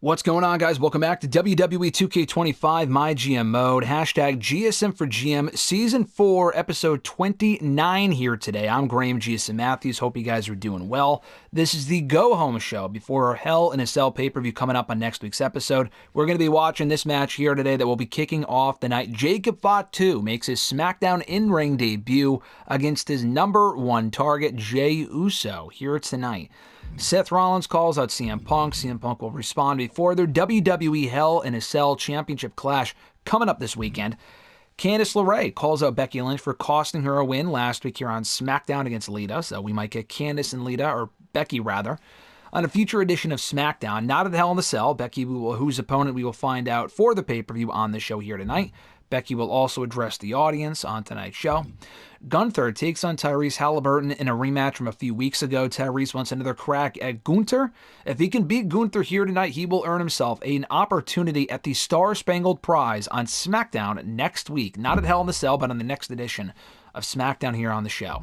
What's going on, guys? Welcome back to WWE 2K25 MyGM Mode. Hashtag GSM for GM Season 4, Episode 29 here today. I'm Graham GSM Matthews. Hope you guys are doing well. This is the go-home show before our Hell in a Cell pay-per-view coming up on next week's episode. We're going to be watching this match here today that will be kicking off the night. Jacob Fatu makes his SmackDown in-ring debut against his number one target, Jey Uso, here tonight. Seth Rollins calls out CM Punk. CM Punk will respond before their WWE Hell in a Cell Championship clash coming up this weekend. Candice LeRae calls out Becky Lynch for costing her a win last week here on SmackDown against Lita. So we might get Candice and Lita, or Becky rather, on a future edition of SmackDown. Not at Hell in a Cell. Becky, whose opponent we will find out for the pay-per-view on the show here tonight. Becky will also address the audience on tonight's show. Gunther takes on Tyrese Halliburton in a rematch from a few weeks ago. Tyrese wants another crack at Gunther. If he can beat Gunther here tonight, he will earn himself an opportunity at the Star-Spangled Prize on SmackDown next week. Not at Hell in a Cell, but on the next edition of SmackDown here on the show.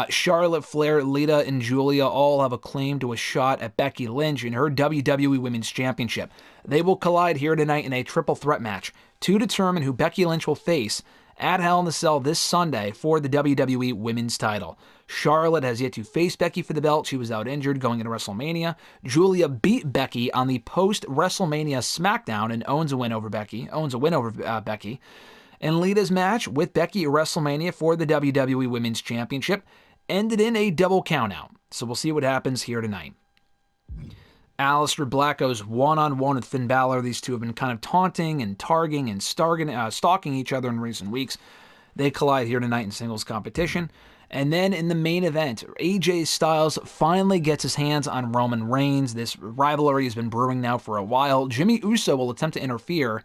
Charlotte Flair, Lita, and Julia all have a claim to a shot at Becky Lynch in her WWE Women's Championship. They will collide here tonight in a triple threat match to determine who Becky Lynch will face at Hell in a Cell this Sunday for the WWE Women's title. Charlotte has yet to face Becky for the belt. She was out injured going into WrestleMania. Julia beat Becky on the post-WrestleMania SmackDown and owns a win over Becky. And Lita's match with Becky at WrestleMania for the WWE Women's Championship ended in a double countout. So we'll see what happens here tonight. Aleister Black goes one-on-one with Finn Balor. These two have been kind of taunting and targeting and stalking each other in recent weeks. They collide here tonight in singles competition. And then in the main event, AJ Styles finally gets his hands on Roman Reigns. This rivalry has been brewing now for a while. Jimmy Uso will attempt to interfere.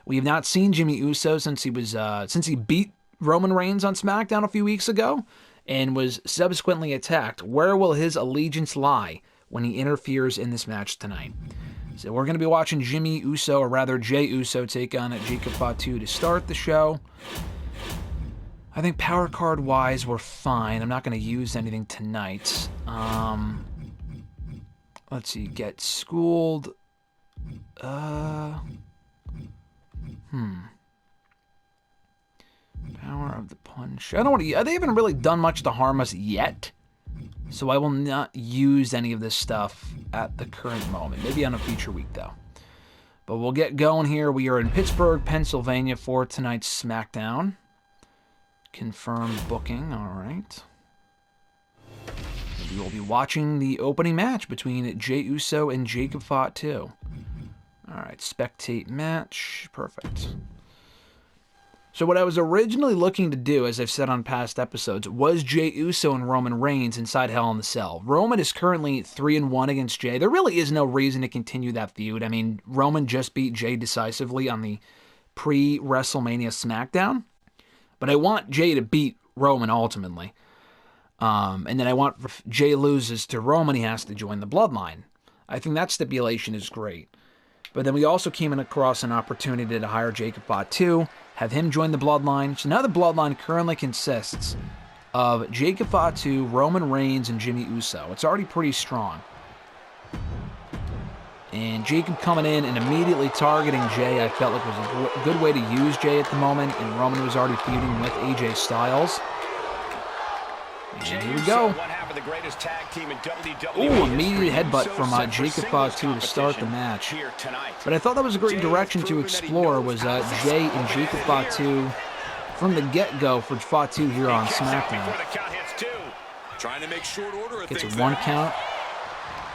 We have not seen Jimmy Uso since he beat Roman Reigns on SmackDown a few weeks ago and was subsequently attacked. Where will his allegiance lie when he interferes in this match tonight? So we're going to be watching Jimmy Uso, or rather Jey Uso, take on Jacob Fatu to start the show. I think power card wise we're fine. I'm not going to use anything tonight. Let's see, get schooled. Power of the punch. I don't want to. They haven't really done much to harm us yet, so I will not use any of this stuff at the current moment. Maybe on a future week, though. But we'll get going here. We are in Pittsburgh, Pennsylvania for tonight's SmackDown. Confirmed booking. All right. We will be watching the opening match between Jey Uso and Jacob Fatu. All right, spectate match. Perfect. So what I was originally looking to do, as I've said on past episodes, was Jey Uso and Roman Reigns inside Hell in the Cell. Roman is currently 3-1 against Jey. There really is no reason to continue that feud. I mean, Roman just beat Jey decisively on the pre-WrestleMania SmackDown. But I want Jey to beat Roman ultimately. And then I want, if Jey loses to Roman, he has to join the Bloodline. I think that stipulation is great. But then we also came across an opportunity to hire Jacob Fatu, have him join the Bloodline. So now the Bloodline currently consists of Jacob Fatu, Roman Reigns, and Jimmy Uso. It's already pretty strong. And Jacob coming in and immediately targeting Jey, I felt like was a good way to use Jey at the moment. And Roman was already feuding with AJ Styles. And here we go. Ooh, immediate headbutt from Jacob Fatu to start the match. But I thought that was a great direction to explore, was Jey and Jacob Fatu from the get-go for Fatu here on SmackDown. Gets a 1 count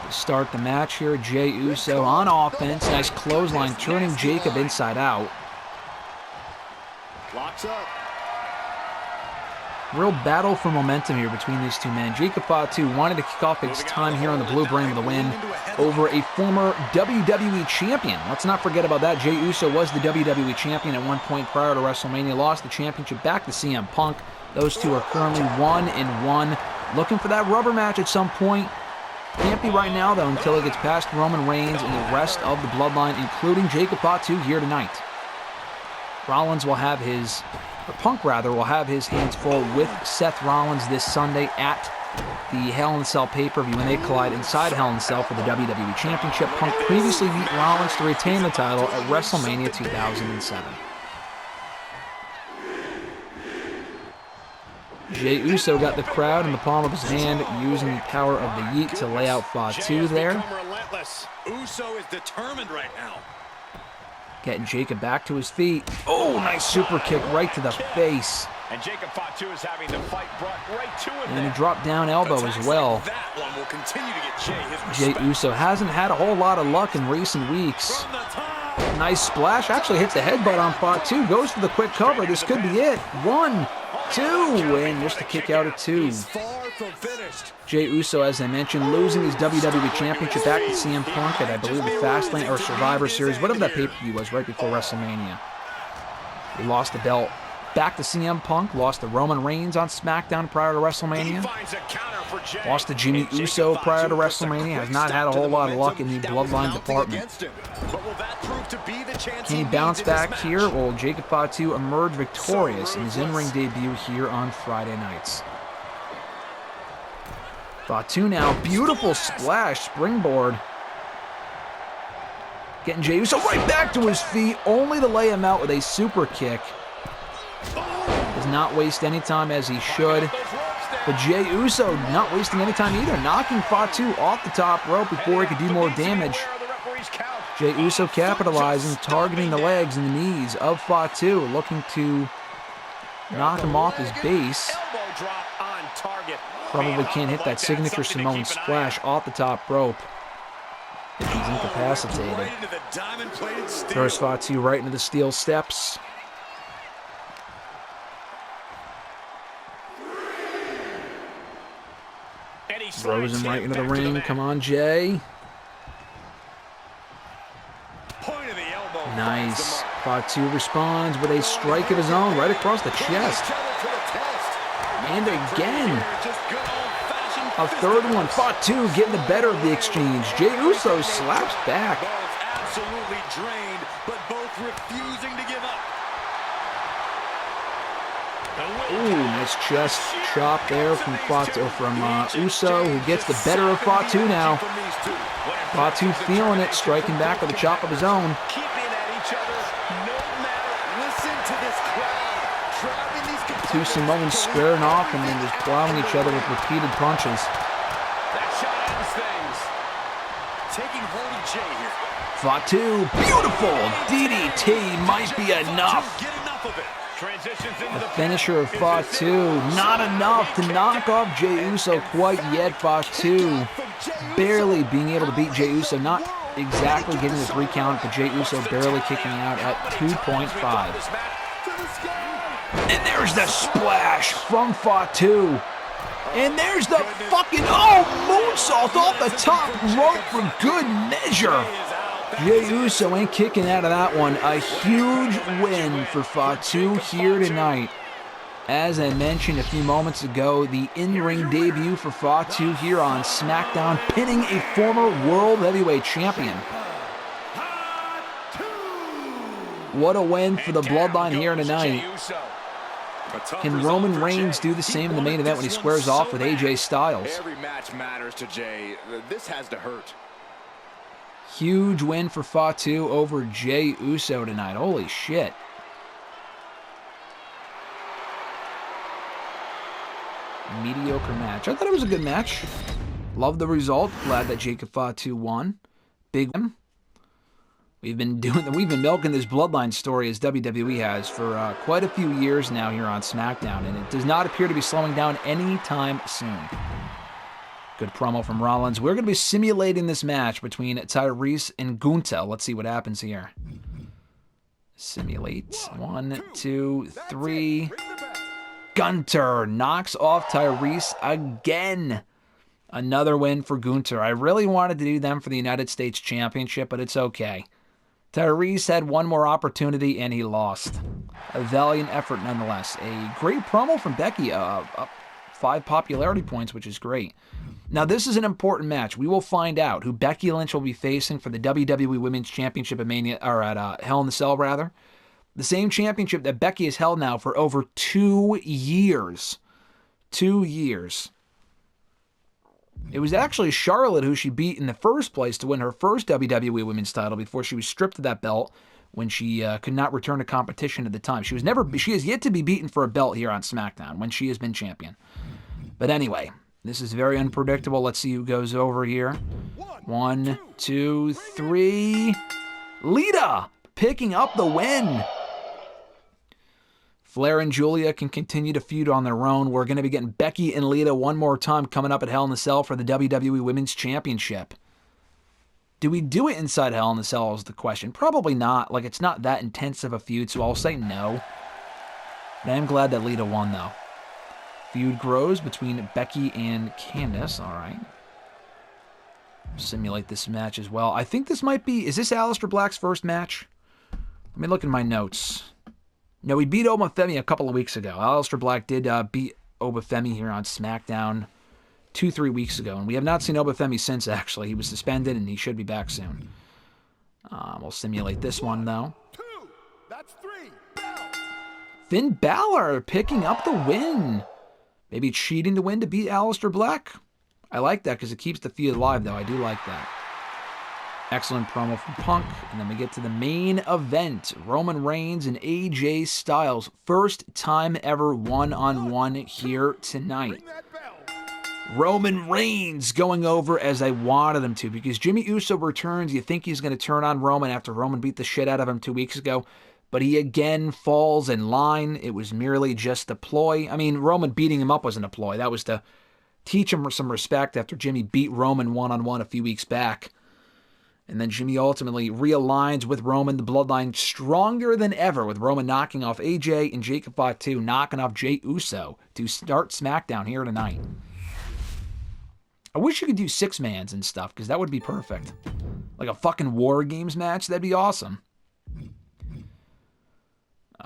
to start the match here. Jey Uso on offense. Nice clothesline, turning Jacob inside out. Locks up. Real battle for momentum here between these two men. Jacob Fatu wanted to kick off his time here on the Blue Brand with a win over a former WWE champion. Let's not forget about that. Jey Uso was the WWE champion at one point prior to WrestleMania. Lost the championship back to CM Punk. Those two are currently 1-1. Looking for that rubber match at some point. Can't be right now, though, until it gets past Roman Reigns and the rest of the Bloodline, including Jacob Fatu here tonight. Rollins will have his... Punk, rather, will have his hands full with Seth Rollins this Sunday at the Hell in a Cell pay-per-view when they collide inside Hell in a Cell for the WWE Championship. Punk previously beat Rollins to retain the title at WrestleMania 2007. Jey Uso got the crowd in the palm of his hand, using the power of the Yeet to lay out Fatu there. Uso is determined right now. Getting Jacob back to his feet. Oh, nice super kick right to the face. And Jacob Fatu is having the fight brought right to him. And a drop down elbow as well. That one will continue to get Jey his Jey Uso hasn't had a whole lot of luck in recent weeks. Nice splash. Actually hits the headbutt on Fatu. Goes for the quick cover. This could be it. 1, 2, and just a kick out at 2. Jey Uso, as I mentioned, losing his WWE Championship back to CM Punk at, I believe, the Fastlane or Survivor Series, whatever that pay-per-view was, right before WrestleMania. He lost the belt back to CM Punk, lost to Roman Reigns on SmackDown prior to WrestleMania, lost to Jimmy Uso prior to WrestleMania, has not had a whole lot of luck in the Bloodline department. Can he bounce back here? Will Jacob Fatu emerge victorious in his in-ring debut here on Friday nights? Fatu now, beautiful splash, springboard. Getting Jey Uso right back to his feet, only to lay him out with a super kick. Does not waste any time as he should. But Jey Uso not wasting any time either, knocking Fatu off the top rope before he could do more damage. Jey Uso capitalizing, targeting the legs and the knees of Fatu, looking to knock him off his base. Probably can't hit that signature Samoan splash off the top rope if he's incapacitated. Throws Fatu right into the steel steps. Throws him right into the ring. Come on, Jey. Nice. Fatu responds with a strike of his own right across the chest. And again. A third one. Fatu getting the better of the exchange. Jey Uso slaps back. Absolutely drained, but both refusing to give up. Ooh, nice chest chop there from Uso, who gets the better of Fatu now. Fatu feeling it, striking back with a chop of his own. Two Samoans squaring off and then just plowing each other with repeated punches. Fatu, beautiful DDT might be enough. The finisher of Fatu, not enough to knock off Jey Uso quite yet. Fatu barely being able to beat Jey Uso, not exactly getting the 3 count, but Jey Uso barely kicking out at 2.5. And there's the splash from Fatu. And there's the fucking, moonsault off the top rope for good measure. Jey Uso ain't kicking out of that one. A huge win for Fatu here tonight. As I mentioned a few moments ago, the in-ring debut for Fatu here on SmackDown, pinning a former World Heavyweight Champion. What a win for the Bloodline here tonight. Can Roman Reigns do the same in the main event when he squares off with AJ Styles? Every match matters to Jey. This has to hurt. Huge win for Fatu over Jey Uso tonight. Holy shit. Mediocre match. I thought it was a good match. Love the result. Glad that Jacob Fatu won. Big win. We've been milking this Bloodline story, as WWE has, for quite a few years now here on SmackDown, and it does not appear to be slowing down anytime soon. Good promo from Rollins. We're going to be simulating this match between Tyrese and Gunther. Let's see what happens here. Simulate. 1, 2, 3. Gunther knocks off Tyrese again. Another win for Gunther. I really wanted to do them for the United States Championship, but it's okay. Tyrese had one more opportunity, and he lost. A valiant effort nonetheless. A great promo from Becky. 5 popularity points, which is great. Now, this is an important match. We will find out who Becky Lynch will be facing for the WWE Women's Championship at Hell in a Cell, rather. The same championship that Becky has held now for over 2 years. 2 years. It was actually Charlotte who she beat in the first place to win her first WWE Women's title before she was stripped of that belt when she could not return to competition at the time. She has yet to be beaten for a belt here on SmackDown when she has been champion. But anyway, this is very unpredictable. Let's see who goes over here. 1, 2, 3. Lita picking up the win. Flair and Julia can continue to feud on their own. We're going to be getting Becky and Lita one more time coming up at Hell in a Cell for the WWE Women's Championship. Do we do it inside Hell in a Cell is the question. Probably not. Like, it's not that intense of a feud, so I'll say no. But I am glad that Lita won, though. Feud grows between Becky and Candice. All right. Simulate this match as well. I think this might be... Is this Aleister Black's first match? Let me look in my notes. No, he beat Obafemi a couple of weeks ago. Aleister Black did beat Obafemi here on SmackDown 2-3 weeks ago. And we have not seen Obafemi since, actually. He was suspended, and he should be back soon. We'll simulate this one, though. 2, that's 3. Finn Balor picking up the win. Maybe cheating to win to beat Aleister Black. I like that because it keeps the feud alive, though. I do like that. Excellent promo from Punk. And then we get to the main event. Roman Reigns and AJ Styles. First time ever one-on-one here tonight. Roman Reigns going over as I wanted him to because Jimmy Uso returns. You think he's going to turn on Roman after Roman beat the shit out of him 2 weeks ago. But he again falls in line. It was merely just a ploy. I mean, Roman beating him up wasn't a ploy. That was to teach him some respect after Jimmy beat Roman one-on-one a few weeks back. And then Jimmy ultimately realigns with Roman, the bloodline stronger than ever, with Roman knocking off AJ and Jacob Fatu knocking off Jey Uso to start SmackDown here tonight. I wish you could do 6-mans and stuff, because that would be perfect. Like a fucking War Games match, that'd be awesome.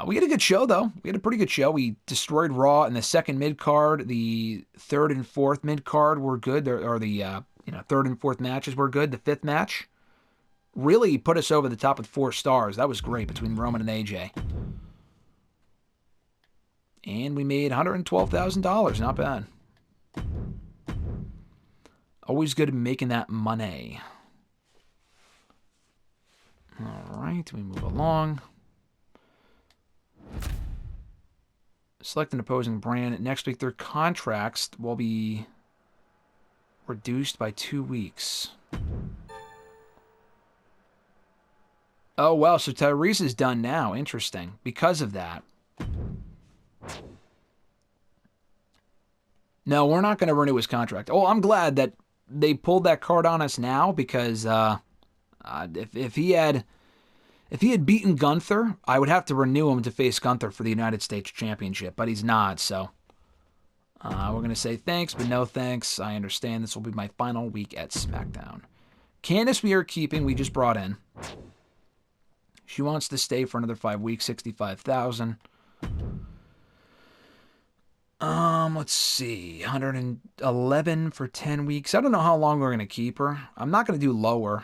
We had a good show, though. We had a pretty good show. We destroyed Raw in the second mid-card. The third and fourth mid-card were good, or the third and fourth matches were good. The fifth match really put us over the top with 4 stars. That was great between Roman and AJ. And we made $112,000. Not bad. Always good making that money. All right, we move along. Select an opposing brand. Next week, their contracts will be reduced by 2 weeks. Oh, wow. So Tyrese is done now. Interesting. Because of that. No, we're not going to renew his contract. Oh, I'm glad that they pulled that card on us now because if he had beaten Gunther, I would have to renew him to face Gunther for the United States Championship, but he's not, so we're going to say thanks, but no thanks. I understand this will be my final week at SmackDown. Candice we are keeping. We just brought in. She wants to stay for another 5 weeks, $65,000. Let's see, 111 for 10 weeks. I don't know how long we're going to keep her. I'm not going to do lower.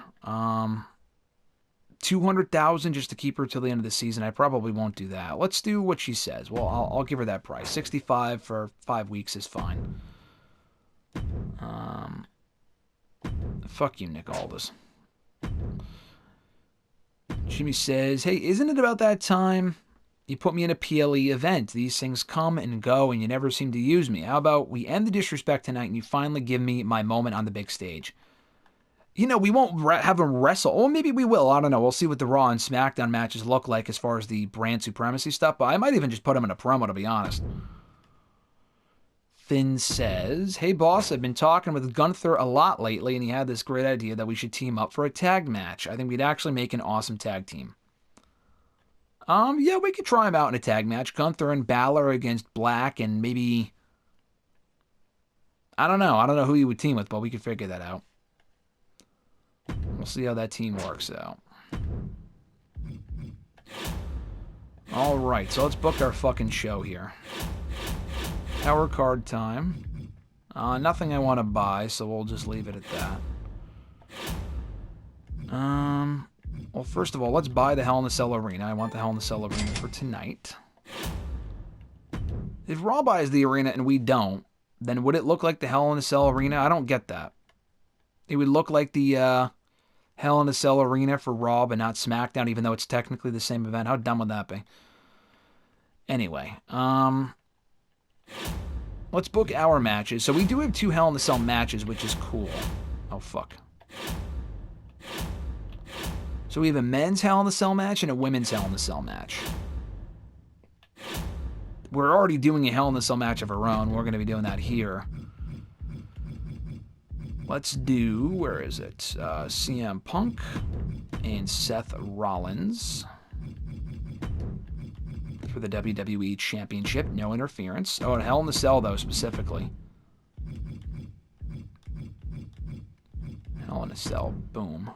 200,000 just to keep her till the end of the season. I probably won't do that. Let's do what she says. Well, I'll give her that price. 65 for 5 weeks is fine. Fuck you, Nick Aldis. Jimmy says, hey, isn't it about that time you put me in a PLE event? These things come and go, and you never seem to use me. How about we end the disrespect tonight, and you finally give me my moment on the big stage? You know, we won't have him wrestle. Or maybe we will. I don't know. We'll see what the Raw and SmackDown matches look like as far as the brand supremacy stuff. But I might even just put him in a promo, to be honest. Finn says, hey, boss, I've been talking with Gunther a lot lately, and he had this great idea that we should team up for a tag match. I think we'd actually make an awesome tag team. Yeah, we could try him out in a tag match. Gunther and Balor against Black, and maybe... I don't know who he would team with, but we could figure that out. We'll see how that team works out. All right, so let's book our fucking show here. Power card time. Nothing I want to buy, so we'll just leave it at that. Well, first of all, let's buy the Hell in a Cell Arena. I want the Hell in a Cell Arena for tonight. If Raw buys the arena and we don't, then would it look like the Hell in a Cell Arena? I don't get that. It would look like the Hell in a Cell Arena for Raw, but not SmackDown, even though it's technically the same event. How dumb would that be? Anyway, let's book our matches. So we do have 2 Hell in a Cell matches, which is cool. Oh, fuck. So we have a men's Hell in a Cell match and a women's Hell in a Cell match. We're already doing a Hell in a Cell match of our own. We're going to be doing that here. Let's do, where is it? CM Punk and Seth Rollins for the WWE Championship. No interference. Oh, and Hell in a Cell, though, specifically. Hell in a Cell. Boom.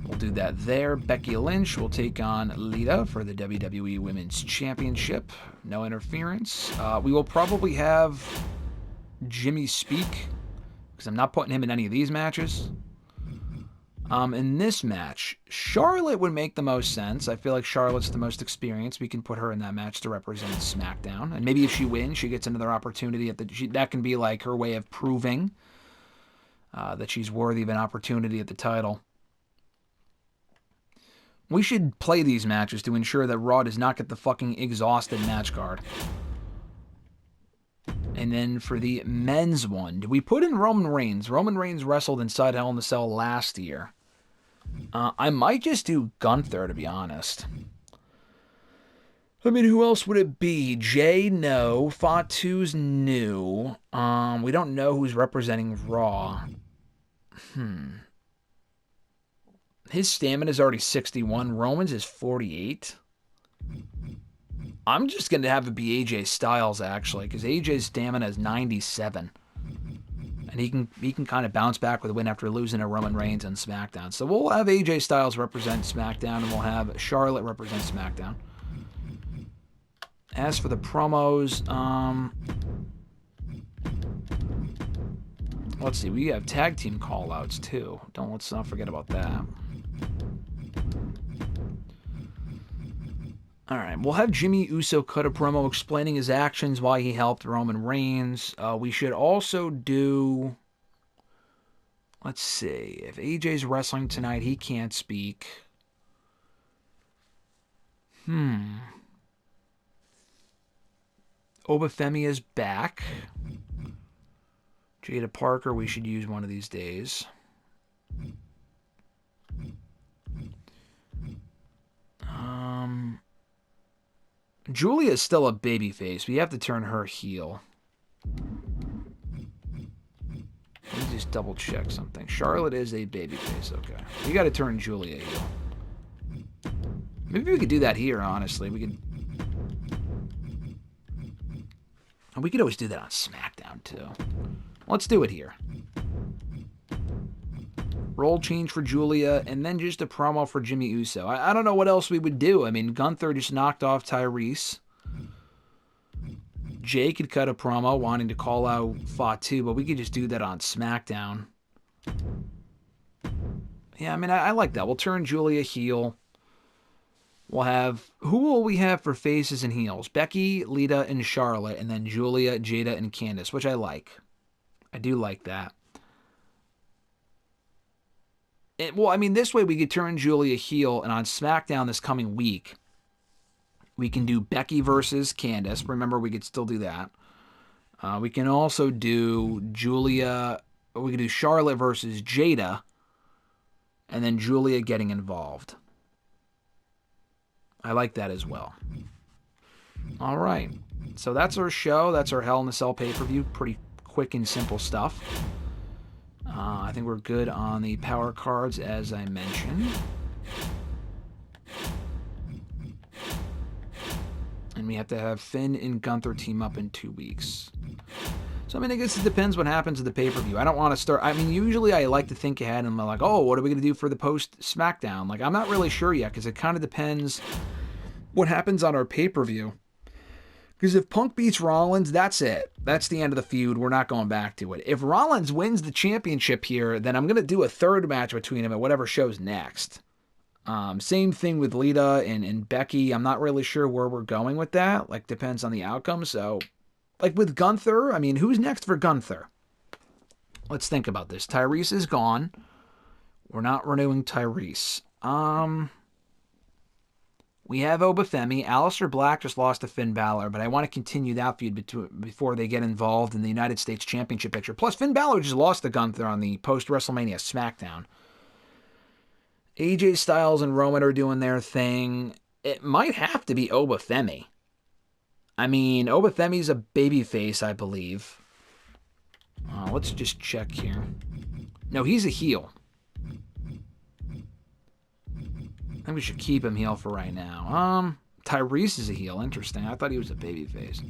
We'll do that there. Becky Lynch will take on Lita for the WWE Women's Championship. No interference. We will probably have Jimmy speak, because I'm not putting him in any of these matches. In this match, Charlotte would make the most sense. I feel like Charlotte's the most experienced. We can put her in that match to represent SmackDown. And maybe if she wins, she gets another opportunity. That can be like her way of proving that she's worthy of an opportunity at the title. We should play these matches to ensure that Raw does not get the fucking exhausted match card. And then for the men's one, we put in Roman Reigns. Roman Reigns wrestled inside Hell in a Cell last year. I might just do Gunther, to be honest. I mean, who else would it be? Jey, no. Fatu's new. We don't know who's representing Raw. His stamina is already 61. Roman's is 48. I'm just going to have it be AJ Styles, actually, because AJ's stamina is 97. And he can kind of bounce back with a win after losing to Roman Reigns on SmackDown. So we'll have AJ Styles represent SmackDown, and we'll have Charlotte represent SmackDown. As for the promos, let's see, we have tag team call-outs, too. Let's not forget about that. All right, we'll have Jimmy Uso cut a promo explaining his actions, why he helped Roman Reigns. We should also do, let's see, if AJ's wrestling tonight, he can't speak. Obafemia's back. Jada Parker, we should use one of these days. Julia is still a babyface. We have to turn her heel. Let me just double check something. Charlotte is a babyface. Okay. We got to turn Julia heel. Maybe we could do that here, honestly. We could always do that on SmackDown, too. Let's do it here. Role change for Julia, and then just a promo for Jimmy Uso. I don't know what else we would do. I mean, Gunther just knocked off Tyrese. Jay could cut a promo wanting to call out Fatu, but we could just do that on SmackDown. Yeah, I mean, I like that. We'll turn Julia heel. We'll have... Who will we have for faces and heels? Becky, Lita, and Charlotte, and then Julia, Jada, and Candice, which I like. I do like that. Well, I mean, this way we could turn Julia heel, and on SmackDown this coming week, we can do Becky versus Candice. Remember, we could still do that. We can also do we can do Charlotte versus Jada, and then Julia getting involved. I like that as well. All right. So that's our show. That's our Hell in a Cell pay-per-view. Pretty quick and simple stuff. I think we're good on the power cards, as I mentioned. And we have to have Finn and Gunther team up in 2 weeks. So, I mean, I guess it depends what happens at the pay-per-view. I don't want to start... I mean, usually I like to think ahead and I'm like, oh, what are we going to do for the post-SmackDown? Like, I'm not really sure yet because it kind of depends what happens on our pay-per-view. Because if Punk beats Rollins, that's it. That's the end of the feud. We're not going back to it. If Rollins wins the championship here, then I'm going to do a third match between them at whatever show's next. Same thing with Lita and Becky. I'm not really sure where we're going with that. Like, depends on the outcome. So, like with Gunther, I mean, who's next for Gunther? Let's think about this. Tyrese is gone. We're not renewing Tyrese. We have Obafemi. Aleister Black just lost to Finn Balor, but I want to continue that feud before they get involved in the United States Championship picture. Plus, Finn Balor just lost to Gunther on the post-WrestleMania SmackDown. AJ Styles and Roman are doing their thing. It might have to be Obafemi. I mean, Obafemi's a babyface, I believe. Let's just check here. No, he's a heel. I think we should keep him heel for right now. Tyrese is a heel. Interesting. I thought he was a babyface.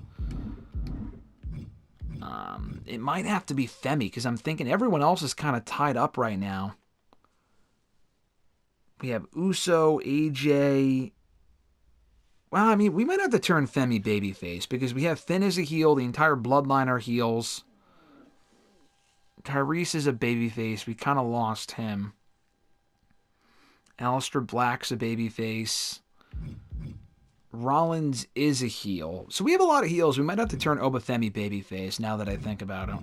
It might have to be Femi, because I'm thinking everyone else is kind of tied up right now. We have Uso, AJ. Well, I mean, we might have to turn Femi babyface, because we have Finn as a heel. The entire bloodline are heels. Tyrese is a babyface. We kind of lost him. Aleister Black's a babyface. Rollins is a heel. So we have a lot of heels. We might have to turn Obafemi babyface now that I think about it.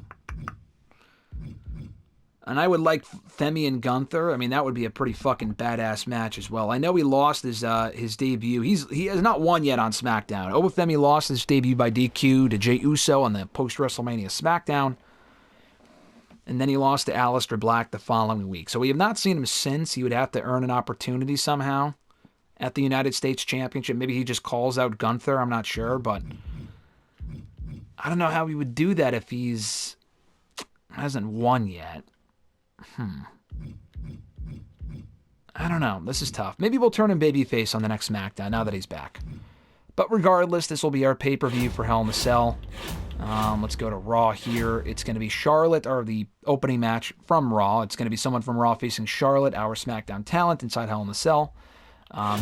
And I would like Femi and Gunther. I mean, that would be a pretty fucking badass match as well. I know he lost his debut. He has not won yet on SmackDown. Obafemi lost his debut by DQ to Jey Uso on the post-WrestleMania SmackDown. And then he lost to Aleister Black the following week. So we have not seen him since. He would have to earn an opportunity somehow at the United States Championship. Maybe he just calls out Gunther. I'm not sure, but I don't know how he would do that if he's hasn't won yet. I don't know. This is tough. Maybe we'll turn him babyface on the next SmackDown now that he's back. But regardless, this will be our pay-per-view for Hell in a Cell. Let's go to Raw here. It's going to be Charlotte, or the opening match from Raw. It's going to be someone from Raw facing Charlotte, our SmackDown talent, inside Hell in a Cell.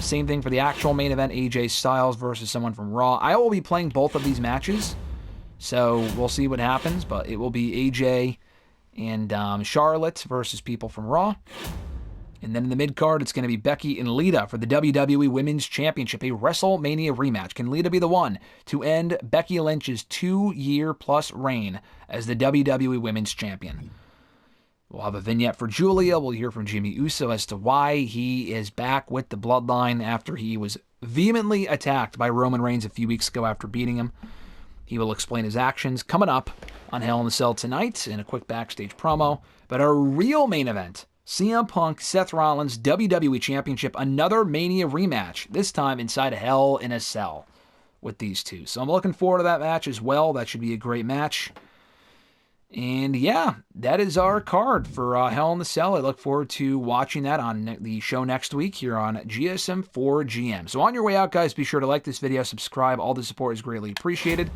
Same thing for the actual main event, AJ Styles versus someone from Raw. I will be playing both of these matches, so we'll see what happens, but it will be AJ and Charlotte versus people from Raw. And then in the mid-card, it's going to be Becky and Lita for the WWE Women's Championship, a WrestleMania rematch. Can Lita be the one to end Becky Lynch's 2-year-plus reign as the WWE Women's Champion? We'll have a vignette for Julia. We'll hear from Jimmy Uso as to why he is back with the Bloodline after he was vehemently attacked by Roman Reigns a few weeks ago after beating him. He will explain his actions coming up on Hell in a Cell tonight in a quick backstage promo. But our real main event, CM Punk, Seth Rollins, WWE Championship, another Mania rematch, this time inside Hell in a Cell with these two. So I'm looking forward to that match as well. That should be a great match. And yeah, that is our card for Hell in a Cell. I look forward to watching that on the show next week here on GSM4GM. So on your way out, guys, be sure to like this video, subscribe. All the support is greatly appreciated.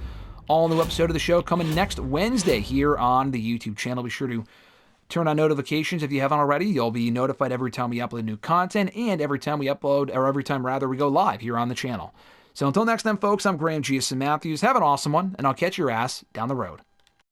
All new episode of the show coming next Wednesday here on the YouTube channel. Be sure to turn on notifications if you haven't already. You'll be notified every time we upload new content and every time we upload, or every time rather we go live here on the channel. So until next time, folks, I'm GGM Matthews. Have an awesome one, and I'll catch your ass down the road.